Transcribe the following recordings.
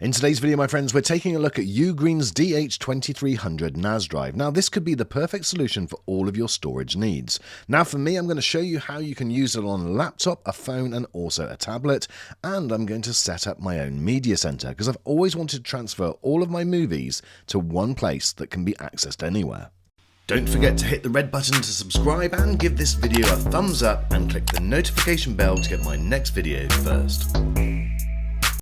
In today's video, my friends, we're taking a look at UGREEN's DH2300 NAS drive. Now, this could be the perfect solution for all of your storage needs. Now, for me, I'm going to show you how you can use it on a laptop, a phone, and also a tablet. And I'm going to set up my own media center because I've always wanted to transfer all of my movies to one place that can be accessed anywhere. Don't forget to hit the red button to subscribe and give this video a thumbs up and click the notification bell to get my next video first.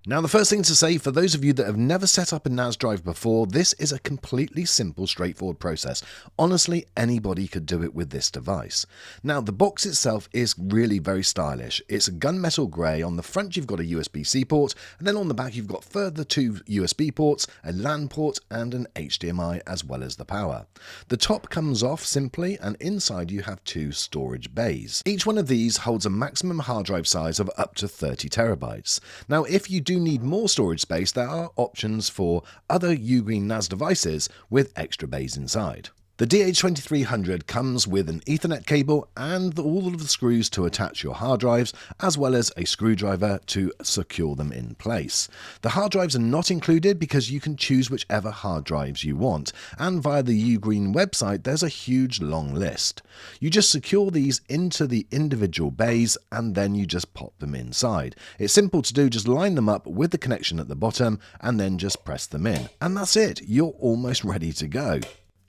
Now, the first thing to say, for those of you that have never set up a NAS drive before, this is a completely simple, straightforward process. Honestly, anybody could do it with this device. Now, the box itself is really very stylish. It's a gunmetal grey. On the front, you've got a USB-C port, and then on the back, you've got further two USB ports, a LAN port, and an HDMI, as well as the power. The top comes off simply, and inside you have two storage bays. Each one of these holds a maximum hard drive size of up to 30 terabytes. Now, if you do need more storage space, there are options for other UGREEN NAS devices with extra bays inside. The DH2300 comes with an Ethernet cable and all of the screws to attach your hard drives, as well as a screwdriver to secure them in place. The hard drives are not included because you can choose whichever hard drives you want, and via the UGREEN website there's a huge long list. You just secure these into the individual bays and then you just pop them inside. It's simple to do, just line them up with the connection at the bottom and then just press them in. And that's it, you're almost ready to go.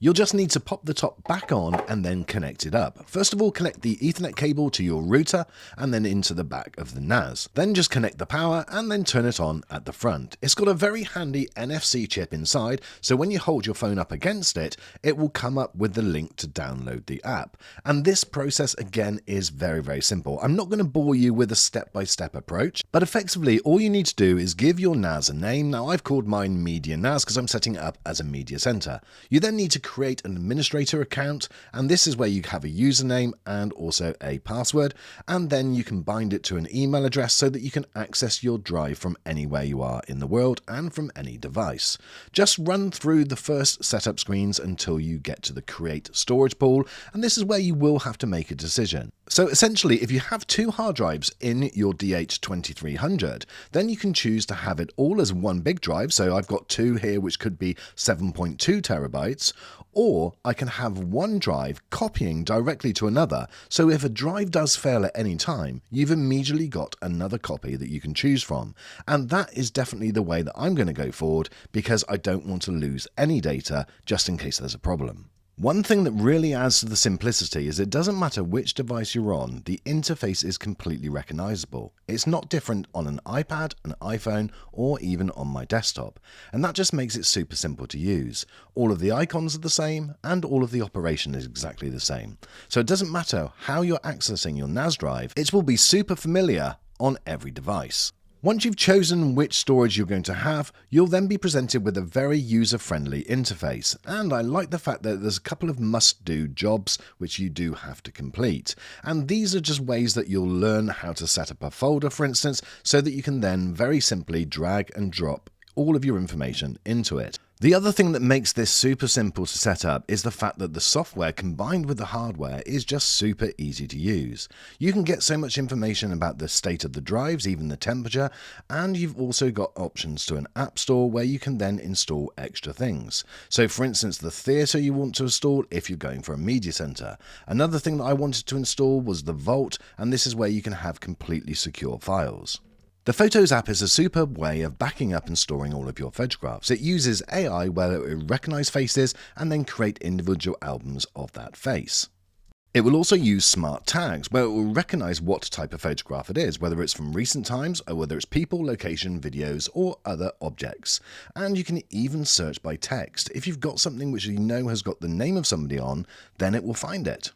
You'll just need to pop the top back on and then connect it up. First of all, connect the Ethernet cable to your router and then into the back of the NAS. Then just connect the power and then turn it on at the front. It's got a very handy NFC chip inside, so when you hold your phone up against it, it will come up with the link to download the app. And this process again is very, very simple. I'm not going to bore you with a step-by-step approach, but effectively all you need to do is give your NAS a name. Now, I've called mine Media NAS because I'm setting it up as a media center. You then need to create an administrator account, and this is where you have a username and also a password, and then you can bind it to an email address so that you can access your drive from anywhere you are in the world and from any device. Just run through the first setup screens until you get to the create storage pool, and this is where you will have to make a decision. So essentially, if you have two hard drives in your DH2300, then you can choose to have it all as one big drive. So I've got two here, which could be 7.2 terabytes, or I can have one drive copying directly to another. So if a drive does fail at any time, you've immediately got another copy that you can choose from. And that is definitely the way that I'm going to go forward because I don't want to lose any data just in case there's a problem. One thing that really adds to the simplicity is it doesn't matter which device you're on, the interface is completely recognizable. It's not different on an iPad, an iPhone, or even on my desktop. And that just makes it super simple to use. All of the icons are the same, and all of the operation is exactly the same. So it doesn't matter how you're accessing your NAS drive, it will be super familiar on every device. Once you've chosen which storage you're going to have, you'll then be presented with a very user-friendly interface. And I like the fact that there's a couple of must-do jobs which you do have to complete. And these are just ways that you'll learn how to set up a folder, for instance, so that you can then very simply drag and drop all of your information into it. The other thing that makes this super simple to set up is the fact that the software combined with the hardware is just super easy to use. You can get so much information about the state of the drives, even the temperature, and you've also got options to an app store where you can then install extra things. So for instance, the theater you want to install if you're going for a media center. Another thing that I wanted to install was the Vault, and this is where you can have completely secure files. The Photos app is a superb way of backing up and storing all of your photographs. It uses AI where it will recognize faces and then create individual albums of that face. It will also use smart tags where it will recognize what type of photograph it is, whether it's from recent times or whether it's people, location, videos, or other objects. And you can even search by text. If you've got something which you know has got the name of somebody on, then it will find it.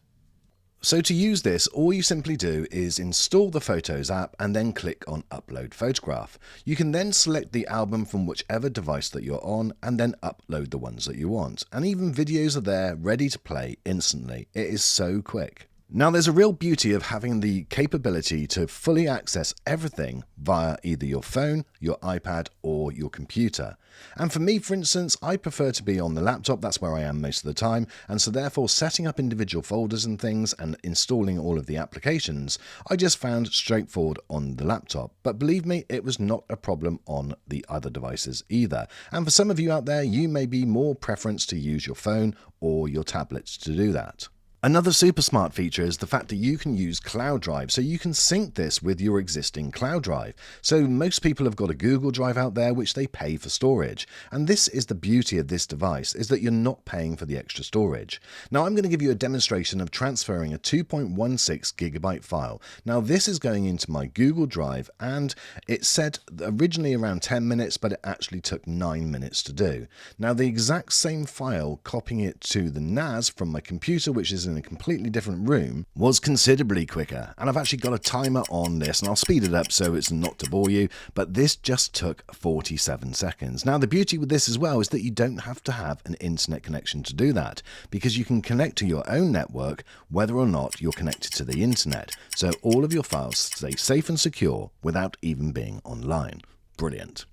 So to use this, all you simply do is install the Photos app and then click on Upload Photograph. You can then select the album from whichever device that you're on and then upload the ones that you want. And even videos are there ready to play instantly. It is so quick. Now, there's a real beauty of having the capability to fully access everything via either your phone, your iPad, or your computer. And for me, for instance, I prefer to be on the laptop. That's where I am most of the time. And so therefore, setting up individual folders and things and installing all of the applications, I just found straightforward on the laptop. But believe me, it was not a problem on the other devices either. And for some of you out there, you may be more preference to use your phone or your tablets to do that. Another super smart feature is the fact that you can use Cloud Drive, so you can sync this with your existing Cloud Drive. So most people have got a Google Drive out there which they pay for storage, and this is the beauty of this device, is that you're not paying for the extra storage. Now I'm going to give you a demonstration of transferring a 2.16 gigabyte file. Now this is going into my Google Drive, and it said originally around 10 minutes, but it actually took 9 minutes to do. Now the exact same file, copying it to the NAS from my computer, which is in a completely different room, was considerably quicker. And I've actually got a timer on this, and I'll speed it up so it's not to bore you, but this just took 47 seconds. Now the beauty with this as well is that you don't have to have an internet connection to do that, because you can connect to your own network whether or not you're connected to the internet, so all of your files stay safe and secure without even being online. Brilliant.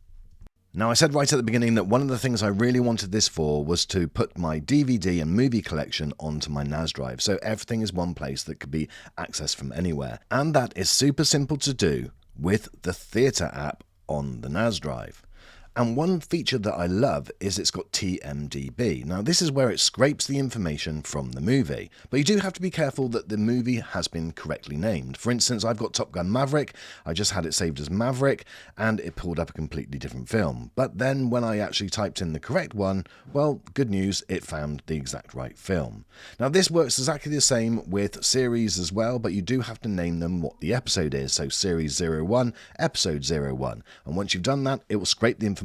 Now, I said right at the beginning that one of the things I really wanted this for was to put my DVD and movie collection onto my NAS drive, so everything is one place that could be accessed from anywhere. And that is super simple to do with the Theatre app on the NAS drive. And one feature that I love is it's got TMDB. Now this is where it scrapes the information from the movie, but you do have to be careful that the movie has been correctly named. For instance, I've got Top Gun Maverick, I just had it saved as Maverick, and it pulled up a completely different film. But then when I actually typed in the correct one, well, good news, it found the exact right film. Now this works exactly the same with series as well, but you do have to name them what the episode is. So Series 01, Episode 01. And once you've done that, it will scrape the information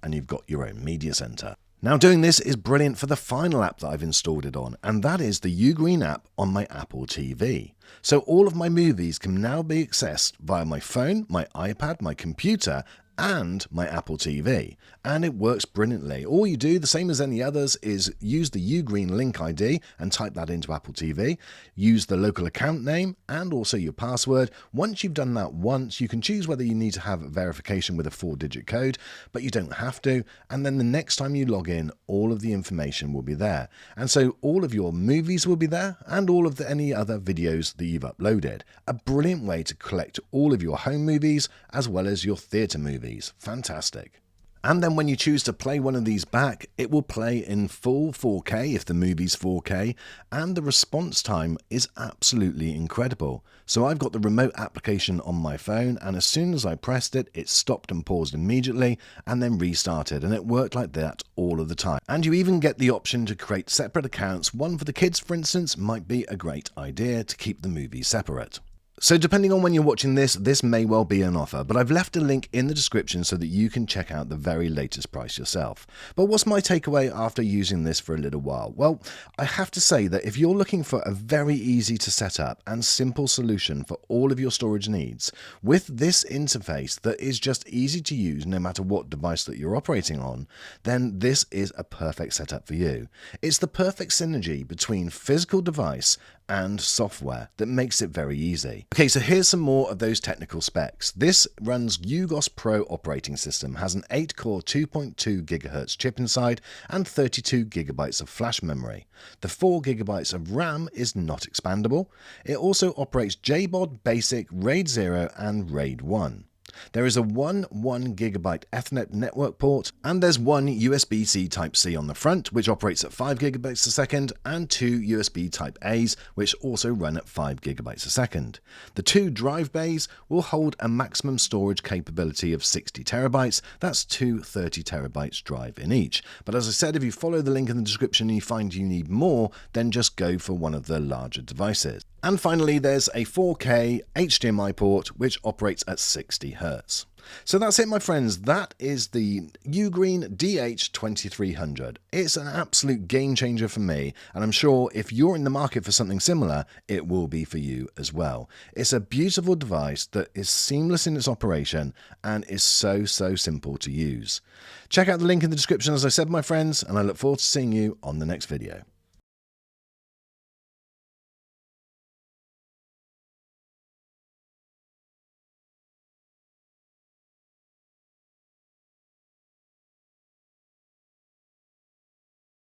and you've got your own media center. Now doing this is brilliant for the final app that I've installed it on, and that is the UGREEN app on my Apple TV. So all of my movies can now be accessed via my phone, my iPad, my computer, and my Apple TV, and it works brilliantly. All you do, the same as any others, is use the UGREEN link ID and type that into Apple TV, use the local account name and also your password. Once you've done that once, you can choose whether you need to have verification with a 4-digit code, but you don't have to, and then the next time you log in, all of the information will be there. And so all of your movies will be there, and all of any other videos that you've uploaded. A brilliant way to collect all of your home movies as well as your theatre movies. Fantastic. And then when you choose to play one of these back, it will play in full 4K if the movie's 4K, and the response time is absolutely incredible. So I've got the remote application on my phone, and as soon as I pressed it, it stopped and paused immediately and then restarted, and it worked like that all of the time. And you even get the option to create separate accounts. One for the kids, for instance, might be a great idea to keep the movies separate. So depending on when you're watching this, this may well be an offer, but I've left a link in the description so that you can check out the very latest price yourself. But what's my takeaway after using this for a little while? Well, I have to say that if you're looking for a very easy to set up and simple solution for all of your storage needs, with this interface that is just easy to use no matter what device that you're operating on, then this is a perfect setup for you. It's the perfect synergy between physical device and software that makes it very easy. Okay, so here's some more of those technical specs. This runs UGOS Pro operating system, has an 8-core 2.2 GHz chip inside and 32 GB of flash memory. The 4 GB of RAM is not expandable. It also operates JBOD, Basic, RAID 0 and RAID 1. There is a 1 GB Ethernet network port, and there's one USB-C Type-C on the front, which operates at 5 GB a second, and 2 USB Type-A's, which also run at 5 GB a second. The 2 drive bays will hold a maximum storage capability of 60 TB. That's 2 30 TB drive in each. But as I said, if you follow the link in the description and you find you need more, then just go for one of the larger devices. And finally, there's a 4K HDMI port which operates at 60 Hz. So that's it, my friends. That is the UGREEN DH2300. It's an absolute game changer for me, and I'm sure if you're in the market for something similar, it will be for you as well. It's a beautiful device that is seamless in its operation and is so simple to use. Check out the link in the description, as I said, my friends, and I look forward to seeing you on the next video.